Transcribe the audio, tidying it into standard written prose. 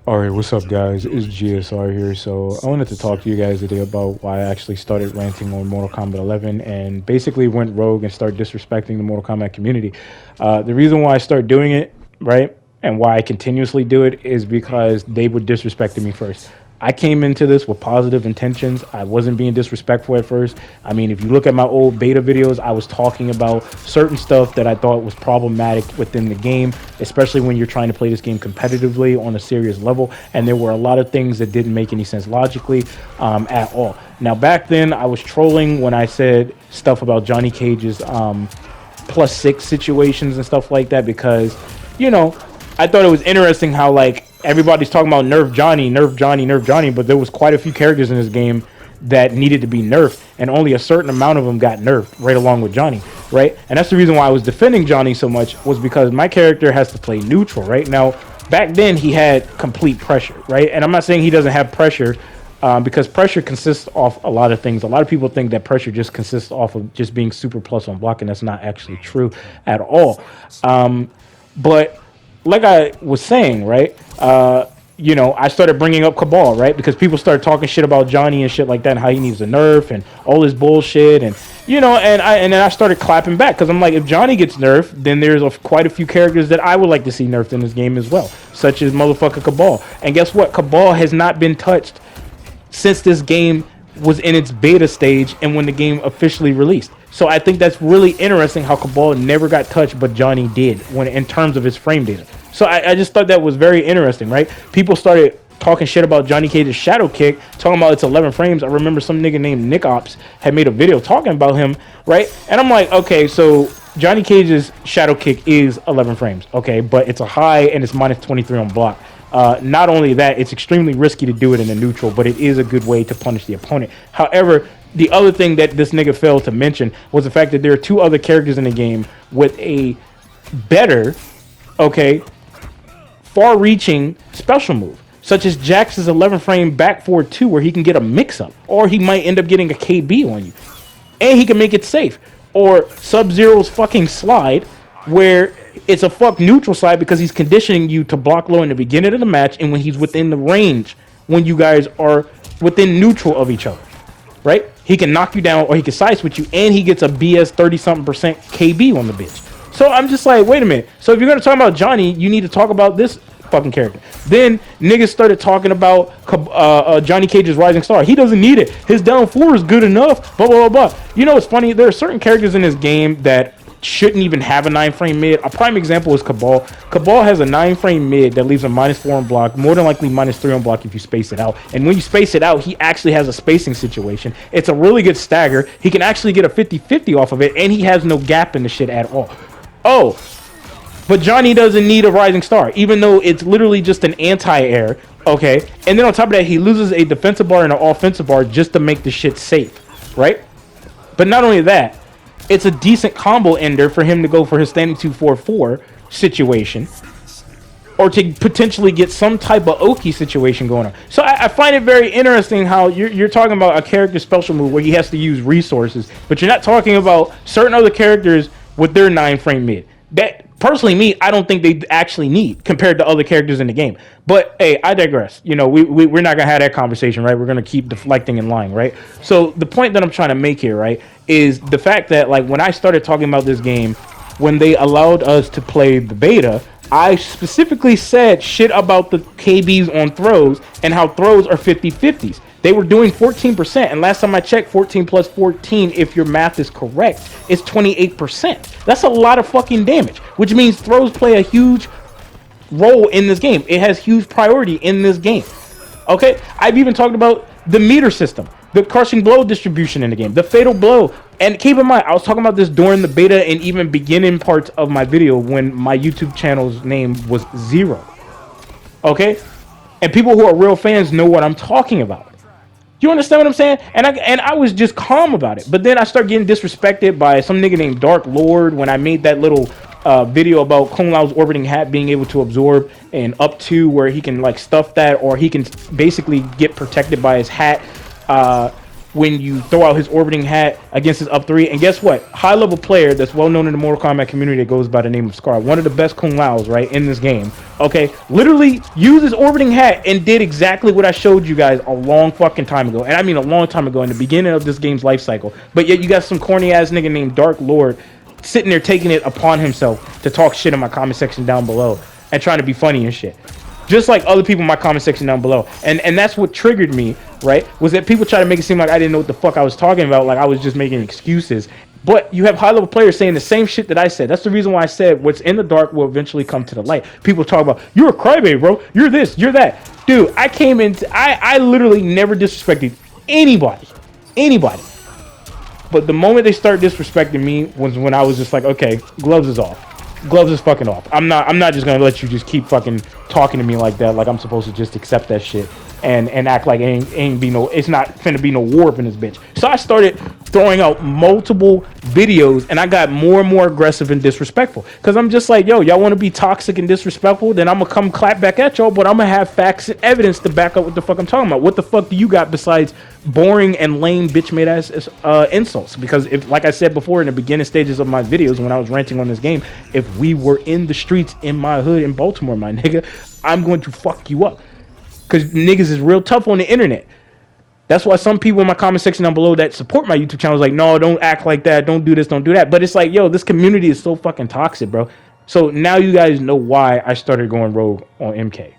All right, what's up, guys? It's GSR here. So I wanted to talk to you guys today about why I actually started ranting on Mortal Kombat 11 and basically went rogue and started disrespecting the Mortal Kombat community. The reason why I started doing it, right, and why I continuously do it is because they were disrespecting me first. I came into this with positive intentions. I wasn't being disrespectful at first. I mean, if you look at my old beta videos, I was talking about certain stuff that I thought was problematic within the game, especially when you're trying to play this game competitively on a serious level. And there were a lot of things that didn't make any sense logically at all. Now, back then, I was trolling when I said stuff about Johnny Cage's +6 situations and stuff like that because, you know, I thought it was interesting how, like, everybody's talking about nerf Johnny, nerf Johnny, nerf Johnny, but there was quite a few characters in this game that needed to be nerfed, and only a certain amount of them got nerfed right along with Johnny, right? And that's the reason why I was defending Johnny so much, was because my character has to play neutral, right? Now, back then, he had complete pressure, right? And I'm not saying he doesn't have pressure, because pressure consists of a lot of things. A lot of people think that pressure just consists off of just being super plus on block, and that's not actually true at all. But like I was saying, right? You know, I started bringing up Cabal, right? Because people started talking shit about Johnny and shit like that, and how he needs a nerf and all this bullshit, and you know, and then I started clapping back because I'm like, if Johnny gets nerfed, then there's quite a few characters that I would like to see nerfed in this game as well, such as motherfucker Cabal. And guess what? Cabal has not been touched since this game was in its beta stage and when the game officially released. So I think that's really interesting how Cabal never got touched, but Johnny did when in terms of his frame data. So I just thought that was very interesting, right? People started talking shit about Johnny Cage's shadow kick, talking about it's 11 frames. I remember some nigga named Nick Ops had made a video talking about him, right? And I'm like, okay, so Johnny Cage's shadow kick is 11 frames, okay, but it's a high and it's -23 on block. Not only that, it's extremely risky to do it in a neutral, but it is a good way to punish the opponent. However, the other thing that this nigga failed to mention was the fact that there are two other characters in the game with a better, okay, far-reaching special move, such as Jax's 11 frame back forward 2, where he can get a mix-up, or he might end up getting a KB on you, and he can make it safe. Or Sub-Zero's fucking slide, where it's a fuck neutral slide because he's conditioning you to block low in the beginning of the match, and when he's within the range, when you guys are within neutral of each other, right? He can knock you down, or he can side switch you, and he gets a BS 30-something% KB on the bitch. So I'm just like, wait a minute. So if you're going to talk about Johnny, you need to talk about this fucking character. Then niggas started talking about Johnny Cage's Rising Star. He doesn't need it. His down 4 is good enough, blah, blah, blah, blah. You know, it's funny. There are certain characters in this game that shouldn't even have a 9-frame mid. A prime example is Cabal. Cabal has a 9-frame mid that leaves a -4 on block, more than likely -3 on block if you space it out. And when you space it out, he actually has a spacing situation. It's a really good stagger. He can actually get a 50-50 off of it, and he has no gap in the shit at all. Oh, but Johnny doesn't need a Rising Star, even though it's literally just an anti-air, okay? And then on top of that, he loses a defensive bar and an offensive bar just to make the shit safe, right? But not only that, it's a decent combo ender for him to go for his standing 2-4-4 situation, or to potentially get some type of Oki situation going on. So I find it very interesting how you're talking about a character special move where he has to use resources, but you're not talking about certain other characters with their 9-frame mid. That, personally, me, I don't think they actually need compared to other characters in the game. But hey, I digress. You know, we're not gonna have that conversation, right? We're gonna keep deflecting and lying, right? So the point that I'm trying to make here, right, is the fact that, like, when I started talking about this game, when they allowed us to play the beta, I specifically said shit about the KBs on throws and how throws are 50-50s. They were doing 14%, and last time I checked, 14 plus 14, if your math is correct, is 28%. That's a lot of fucking damage, which means throws play a huge role in this game. It has huge priority in this game. Okay, I've even talked about the meter system, the crushing blow distribution in the game, the fatal blow. And keep in mind, I was talking about this during the beta and even beginning parts of my video when my YouTube channel's name was Zero. Okay, and people who are real fans know what I'm talking about. You understand what I'm saying? And I was just calm about it. But then I start getting disrespected by some nigga named Dark Lord when I made that little video about Kung Lao's orbiting hat being able to absorb and up to where he can like stuff that, or he can basically get protected by his hat. when you throw out his orbiting hat against his up three. And guess what? High level player that's well known in the Mortal Kombat community that goes by the name of Scar, one of the best Kung Laos, right, in this game. Okay, literally used his orbiting hat and did exactly what I showed you guys a long fucking time ago. And I mean a long time ago in the beginning of this game's life cycle. But yet you got some corny ass nigga named Dark Lord sitting there taking it upon himself to talk shit in my comment section down below and trying to be funny and shit. Just like other people in my comment section down below. And that's what triggered me, right? Was that people try to make it seem like I didn't know what the fuck I was talking about, like I was just making excuses. But you have high-level players saying the same shit that I said. That's the reason why I said what's in the dark will eventually come to the light. People talk about, you're a crybaby, bro. You're this, you're that. Dude, I literally never disrespected anybody. Anybody. But the moment they start disrespecting me was when I was just like, okay, gloves is off. Gloves is fucking off. I'm not just gonna let you just keep fucking talking to me like that, like I'm supposed to just accept that shit and act like ain't be no, it's not finna be no war up in this bitch. So I started throwing out multiple videos and I got more and more aggressive and disrespectful because I'm just like, yo, y'all want to be toxic and disrespectful, then I'm gonna come clap back at y'all, but I'm gonna have facts and evidence to back up what the fuck I'm talking about. What the fuck do you got besides boring and lame bitch made ass insults? Because if, like I said before in the beginning stages of my videos when I was ranting on this game, if we were in the streets in my hood in Baltimore, my nigga, I'm going to fuck you up. Because niggas is real tough on the internet. That's why some people in my comment section down below that support my YouTube channel is like, no, don't act like that. Don't do this, don't do that. But it's like, yo, this community is so fucking toxic, bro. So now you guys know why I started going rogue on MK.